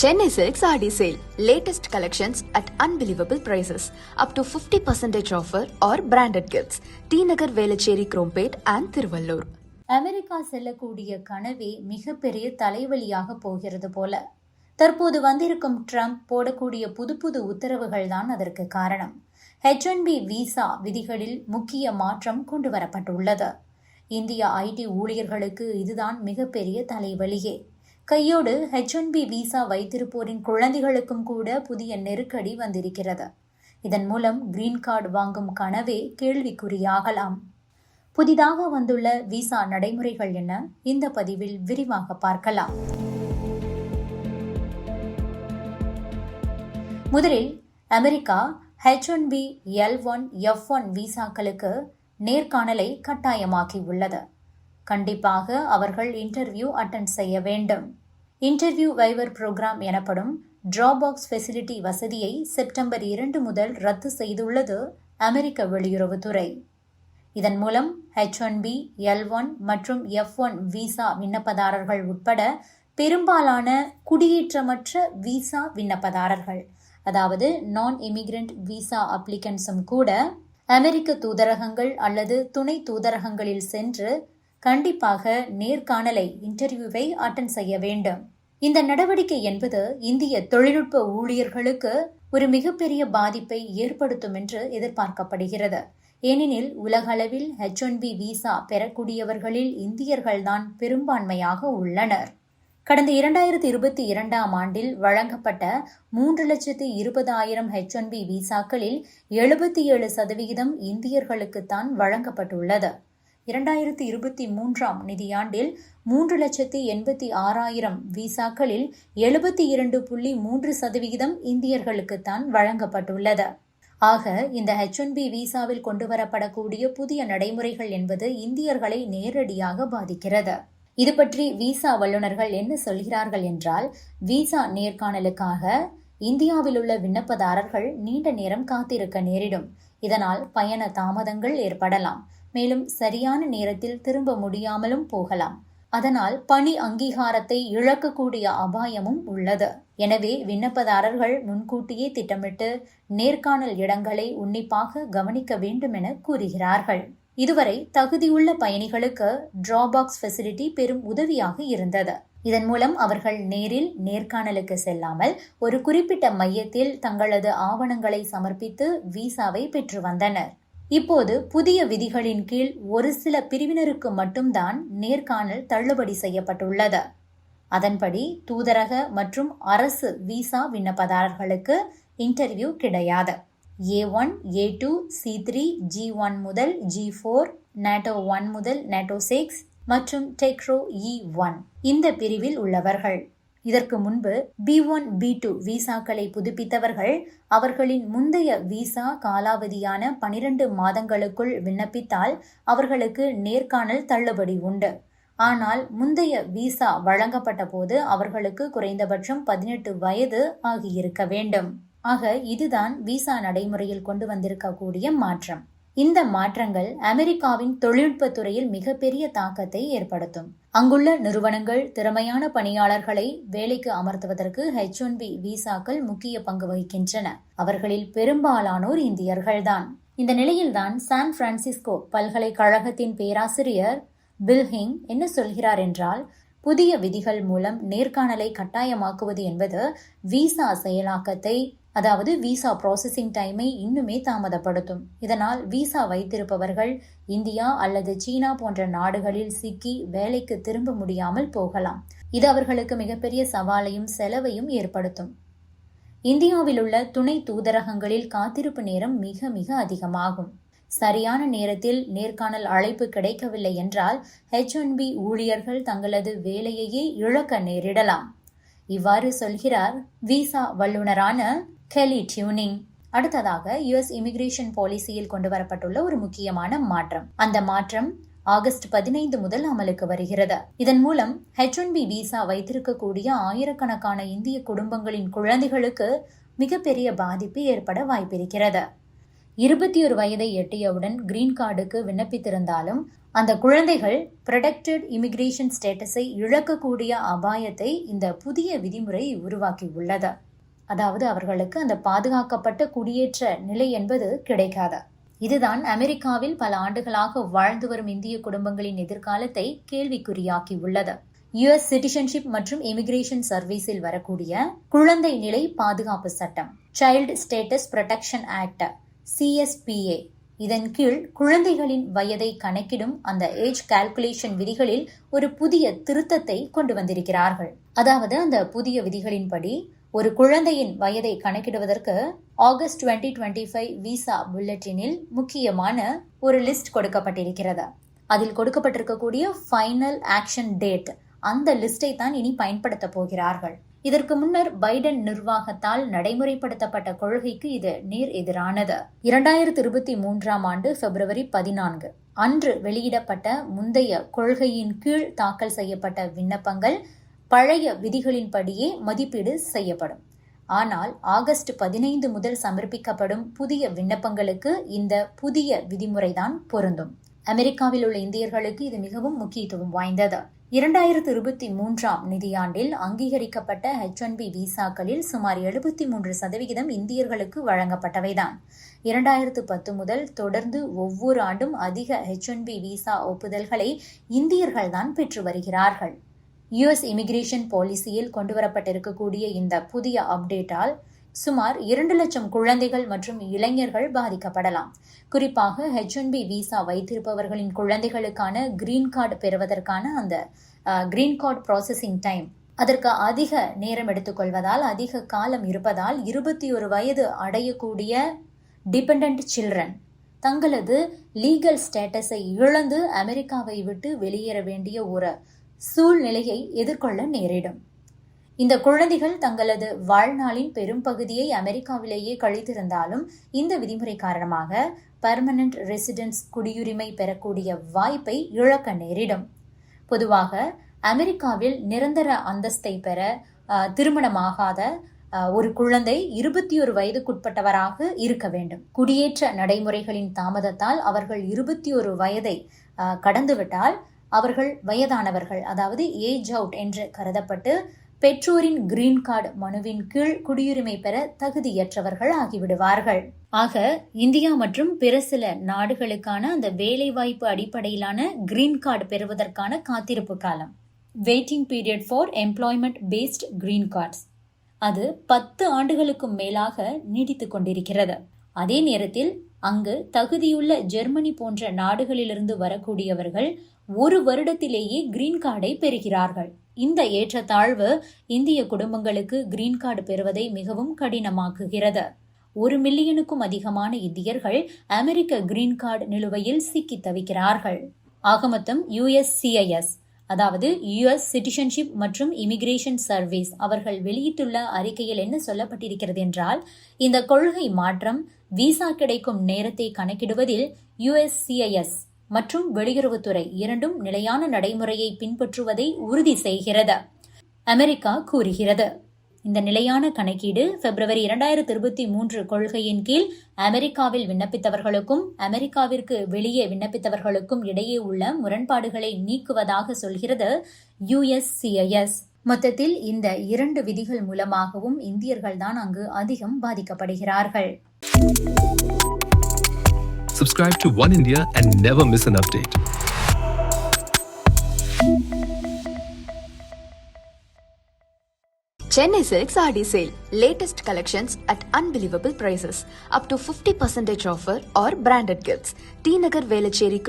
Chennai Silks RD Sale. Latest collections at unbelievable prices. Up to 50% offer or branded gifts. T Nagar, Velachery, Krompet and Thiruvallur. America செல்லக்கூடிய கனவே மிகப்பெரிய தலைவலியாக போகிறது போல. தற்போது வந்திருக்கும் ட்ரம்ப் போடக்கூடிய புது புது உத்தரவுகள் தான் அதற்கு காரணம். H1B விசா விதிகளில் முக்கிய மாற்றம் கொண்டு வரப்பட்டுள்ளது. இந்திய ஐடி ஊழியர்களுக்கு இதுதான் மிகப்பெரிய தலைவலியே. கையோடு H1B விசா வைத்திருப்போரின் குழந்தைகளுக்கும் கூட புதிய நெருக்கடி வந்திருக்கிறது. இதன் மூலம் கிரீன் கார்டு வாங்கும் கனவே கேள்விக்குறியாகலாம். புதிதாக வந்துள்ள விசா நடைமுறைகள் என்ன? இந்த பதிவில் விரிவாக பார்க்கலாம். முதலில் அமெரிக்கா H1B L1 F1 விசாக்களுக்கு நேர்காணலை கட்டாயமாக்கி உள்ளது. கண்டிப்பாக அவர்கள் இன்டர்வியூ அட்டெண்ட் செய்ய வேண்டும். இன்டர்வியூ வைவர் புரோகிராம் எனப்படும் டிராபாக்ஸ் ஃபெசிலிட்டி வசதியை செப்டம்பர் 2 முதல் ரத்து செய்துள்ளது அமெரிக்க வெளியுறவுத்துறை. இதன் மூலம் H1B L1 மற்றும் F1 விசா விண்ணப்பதாரர்கள் உட்பட பெரும்பாலான குடியேற்றமற்ற விசா விண்ணப்பதாரர்கள், அதாவது நான் இமிகிரண்ட் விசா அப்ளிகன்ஸும் கூட அமெரிக்க தூதரகங்கள் அல்லது துணை தூதரகங்களில் சென்று கண்டிப்பாக நேர்காணலை இன்டர்வியூவை அட்டெண்ட் செய்ய வேண்டும். இந்த நடவடிக்கை என்பது இந்திய தொழில்நுட்ப ஊழியர்களுக்கு ஒரு மிகப்பெரிய பாதிப்பை ஏற்படுத்தும் என்று எதிர்பார்க்கப்படுகிறது. ஏனெனில் உலகளவில் H1B விசா பெறக்கூடியவர்களில் இந்தியர்கள்தான் பெரும்பான்மையாக உள்ளனர். கடந்த 2022 ஆண்டில் வழங்கப்பட்ட 3,20,000 H1B விசாக்களில் 77% இந்தியர்களுக்குத்தான் வழங்கப்பட்டுள்ளது. 2023 நிதியாண்டில் 3,86,000 விசாக்களில் 72.3% இந்தியர்களுக்குத்தான் வழங்கப்பட்டுள்ளது. ஆக இந்த H1B விசாவில் கொண்டுவரப்படக்கூடிய புதிய நடைமுறைகள் என்பது இந்தியர்களை நேரடியாக பாதிக்கிறது. இது பற்றி விசா வல்லுநர்கள் என்ன சொல்கிறார்கள் என்றால், விசா நேர்காணலுக்காக இந்தியாவில் உள்ள விண்ணப்பதாரர்கள் நீண்ட நேரம் காத்திருக்க நேரிடும். இதனால் பயண தாமதங்கள் ஏற்படலாம். மேலும் சரியான நேரத்தில் திரும்ப முடியாமலும் போகலாம். அதனால் பணி அங்கீகாரத்தை இழக்கக்கூடிய அபாயமும் உள்ளது. எனவே விண்ணப்பதாரர்கள் முன்கூட்டியே திட்டமிட்டு நேர்காணல் இடங்களை உன்னிப்பாக கவனிக்க வேண்டும் என கூறுகிறார்கள். இதுவரை தகுதியுள்ள பயணிகளுக்கு டிராபாக்ஸ் ஃபெசிலிட்டி பெரும் உதவியாக இருந்தது. இதன் மூலம் அவர்கள் நேரில் நேர்காணலுக்கு செல்லாமல் ஒரு குறிப்பிட்ட மையத்தில் தங்களது ஆவணங்களை சமர்ப்பித்து விசாவை பெற்று வந்தனர். இப்போது புதிய விதிகளின் கீழ் ஒரு சில பிரிவினருக்கு மட்டும்தான் நேர்காணல் தள்ளுபடி செய்யப்பட்டுள்ளது. அதன்படி தூதரக மற்றும் அரசு விசா விண்ணப்பதாரர்களுக்கு இன்டர்வியூ கிடையாது. A1, A2, C3, G1 முதல் G4, NATO 1 முதல் NATO 6 மற்றும் டெக்ரோ E1 இந்த பிரிவில் உள்ளவர்கள். இதற்கு முன்பு B1, B2 விசாக்களை புதுப்பித்தவர்கள் அவர்களின் முந்தைய விசா காலாவதியான 12 மாதங்களுக்குள் விண்ணப்பித்தால் அவர்களுக்கு நேர்காணல் தள்ளுபடி உண்டு. ஆனால் முந்தைய விசா வழங்கப்பட்ட போது அவர்களுக்கு குறைந்தபட்சம் 18 வயது ஆகியிருக்க வேண்டும். ஆக இதுதான் விசா நடைமுறையில் கொண்டு வந்திருக்கக்கூடிய மாற்றம். இந்த மாற்றங்கள் அமெரிக்காவின் தொழில்நுட்பத்துறையில் மிகப்பெரிய தாக்கத்தை ஏற்படுத்தும். அங்குள்ள நிறுவனங்கள் திறமையான பணியாளர்களை வேலைக்கு அமர்த்துவதற்கு H1B விசாக்கள் முக்கிய பங்கு வகிக்கின்றன. அவர்களில் பெரும்பாலானோர் இந்தியர்கள்தான். இந்த நிலையில்தான் சான் பிரான்சிஸ்கோ பல்கலைக்கழகத்தின் பேராசிரியர் பில் ஹிங் என்ன சொல்கிறார் என்றால், புதிய விதிகள் மூலம் நேர்காணலை கட்டாயமாக்குவது என்பது விசா செயலாக்கத்தை, அதாவது விசா ப்ராசஸிங் டைமை இன்னுமே தாமதப்படுத்தும். இதனால் விசா வைத்திருப்பவர்கள் இந்தியா அல்லது சீனா போன்ற நாடுகளில் சிக்கி வேலைக்கு திரும்ப முடியாமல் போகலாம். இது அவர்களுக்கு மிகப்பெரிய சவாலையும் செலவையும் ஏற்படுத்தும். இந்தியாவில் உள்ள துணை தூதரகங்களில் காத்திருப்பு நேரம் மிக மிக அதிகமாகும். சரியான நேரத்தில் நேர்காணல் அழைப்பு கிடைக்கவில்லை என்றால் H1B ஊழியர்கள் தங்களது வேலையையே இழக்க நேரிடலாம். இவ்வாறு சொல்கிறார் விசா வல்லுநரான கெலி டியூனிங். அடுத்ததாக US இமிகிரேஷன் பாலிசியில் கொண்டு வரப்பட்டுள்ள ஒரு முக்கியமான மாற்றம். அந்த மாற்றம் ஆகஸ்ட் 15 முதல் அமலுக்கு வருகிறது. இதன் மூலம் H1B விசா வைத்திருக்கக்கூடிய ஆயிரக்கணக்கான இந்திய குடும்பங்களின் குழந்தைகளுக்கு மிகப்பெரிய பாதிப்பு ஏற்பட வாய்ப்பிருக்கிறது. 21 வயதை எட்டியவுடன் கிரீன் கார்டுக்கு விண்ணப்பித்திருந்தாலும் அந்த குழந்தைகள் ப்ரொடெக்டட் இமிகிரேஷன் ஸ்டேட்டஸை இழக்கக்கூடிய அபாயத்தை இந்த புதிய விதிமுறை உருவாக்கியுள்ளது. அதாவது அவர்களுக்கு அந்த பாதுகாக்கப்பட்ட குடியேற்ற நிலை என்பது கிடைக்காது. இதுதான் அமெரிக்காவில் பல ஆண்டுகளாக வாழ்ந்து வரும் இந்திய குடும்பங்களின் எதிர்காலத்தை கேள்விக்குறியாக்கியுள்ளது. US சிட்டிசன்ஷிப் மற்றும் இமிகிரேஷன் சர்வீஸில் வரக்கூடிய குழந்தை நிலை பாதுகாப்பு சட்டம், child status protection act CSPA, இதன் கீழ் குழந்தைகளின் வயதை கணக்கிடும் அந்த ஏஜ் கால்குலேஷன் விதிகளில் ஒரு புதிய திருத்தத்தை கொண்டு வந்திருக்கிறார்கள். அதாவது அந்த புதிய விதிகளின்படி ஒரு குழந்தையின் வயதை கணக்கிடுவதற்கு ஆகஸ்ட் 2025 விசா புல்லட்டினில் முக்கியமான ஒரு லிஸ்ட் கொடுக்கப்பட்டிருக்கிறது. அதில் கொடுக்கப்பட்டிருக்கக்கூடிய ஃபைனல் ஆக்ஷன் டேட், அந்த லிஸ்டை தான் இனி பயன்படுத்த போகிறார்கள். இதற்கு முன்னர் பைடன் நிர்வாகத்தால் நடைமுறைப்படுத்தப்பட்ட கொள்கைக்கு இது நேர் எதிரானது. 2023 ஆண்டு பிப்ரவரி 14 அன்று வெளியிடப்பட்ட முந்தைய கொள்கையின் கீழ் தாக்கல் செய்யப்பட்ட விண்ணப்பங்கள் பழைய விதிகளின்படியே மதிப்பீடு செய்யப்படும். ஆனால் ஆகஸ்ட் 15 முதல் சமர்ப்பிக்கப்படும் புதிய விண்ணப்பங்களுக்கு இந்த புதிய விதிமுறைதான் பொருந்தும். அமெரிக்காவில் உள்ள இந்தியர்களுக்கு இது மிகவும் முக்கியத்துவம் வாய்ந்தது. 2023 நிதியாண்டில் அங்கீகரிக்கப்பட்ட H1B விசாக்களில் சுமார் 73% இந்தியர்களுக்கு வழங்கப்பட்டவைதான். 2010 முதல் தொடர்ந்து ஒவ்வொரு ஆண்டும் அதிக H1B விசா ஒப்புதல்களை இந்தியர்கள்தான் பெற்று வருகிறார்கள். US இமிகிரேஷன் பாலிசியில் கொண்டுவரப்பட்டிருக்கக்கூடிய இந்த புதிய அப்டேட்டால் சுமார் 2 லட்சம் குழந்தைகள் மற்றும் இளைஞர்கள் பாதிக்கப்படலாம். குறிப்பாக H1B விசா வைத்திருப்பவர்களின் குழந்தைகளுக்கான கிரீன் கார்டு பெறுவதற்கான அந்த கிரீன் கார்டு ப்ராசஸிங் டைம், அதற்கு அதிக நேரம் எடுத்துக்கொள்வதால், அதிக காலம் இருப்பதால் 21 வயது அடையக்கூடிய டிபெண்டன்ட் சில்ட்ரன் தங்களது லீகல் ஸ்டேட்டஸை இழந்து அமெரிக்காவை விட்டு வெளியேற வேண்டிய ஒரு சூழ்நிலையை எதிர்கொள்ள நேரிடும். இந்த குழந்தைகள் தங்களது வாழ்நாளின் பெரும் பகுதியை அமெரிக்காவிலேயே கழித்திருந்தாலும் இந்த விதிமுறை காரணமாக பெர்மனன்ட் ரெசிடென்ஸ் குடியுரிமை பெறக்கூடிய வாய்ப்பை இழக்க நேரிடும். பொதுவாக அமெரிக்காவில் நிரந்தர அந்தஸ்தை பெற திருமணமாகாத ஒரு குழந்தை 21 வயதுக்குட்பட்டவராக இருக்க வேண்டும். குடியேற்ற நடைமுறைகளின் தாமதத்தால் அவர்கள் 21 வயதை கடந்துவிட்டால் அவர்கள் வயதானவர்கள், அதாவது ஏஜ் அவுட் என்று கருதப்பட்டு பெற்றோரின் கிரீன் கார்டு மனுவின் கீழ் குடியுரிமை பெற தகுதியற்றவர்கள் ஆகிவிடுவார்கள். ஆக இந்தியா மற்றும் பிற சில நாடுகளுக்கான அந்த வேலைவாய்ப்பு அடிப்படையிலான கிரீன் கார்டு பெறுவதற்கான காத்திருப்பு காலம், waiting period for employment based green cards, அது 10 ஆண்டுகளுக்கும் மேலாக நீடித்துக் கொண்டிருக்கிறது. அதே நேரத்தில் அங்கு தகுதியுள்ள ஜெர்மனி போன்ற நாடுகளிலிருந்து வரக்கூடியவர்கள் 1 வருடத்திலேயே கிரீன் கார்டை பெறுகிறார்கள். இந்த ஏற்றத்தாழ்வு இந்திய குடும்பங்களுக்கு கிரீன் கார்டு பெறுவதை மிகவும் கடினமாக்குகிறது. 1 மில்லியனுக்கும் அதிகமான இந்தியர்கள் அமெரிக்க கிரீன் கார்டு நிலுவையில் சிக்கி தவிக்கிறார்கள். ஆக மொத்தம் USCIS, அதாவது US சிட்டிசன்ஷிப் மற்றும் இமிகிரேஷன் சர்வீஸ், அவர்கள் வெளியிட்டுள்ள அறிக்கையில் என்ன சொல்லப்பட்டிருக்கிறது என்றால், இந்த கொள்கை மாற்றம் விசா கிடைக்கும் நேரத்தை கணக்கிடுவதில் USCIS மற்றும் வெளியுறவுத்துறை இரண்டும் நிலையான நடைமுறையை பின்பற்றுவதை உறுதி செய்கிறது, அமெரிக்கா கூறுகிறது. இந்த நிலையான கணக்கீடு பிப்ரவரி 2023 கொள்கையின் கீழ் அமெரிக்காவில் விண்ணப்பித்தவர்களுக்கும் அமெரிக்காவிற்கு வெளியே விண்ணப்பித்தவர்களுக்கும் இடையே உள்ள முரண்பாடுகளை நீக்குவதாக சொல்கிறது USCIS. மொத்தத்தில் இந்த 2 விதிகள் மூலமாகவும் இந்தியர்கள்தான் அங்கு அதிகம் பாதிக்கப்படுகிறார்கள். Subscribe to One India and never miss an update. Chennai Silks RD Sale. Latest collections at unbelievable prices. Up to 50% offer or branded gifts. T Nagar Velachery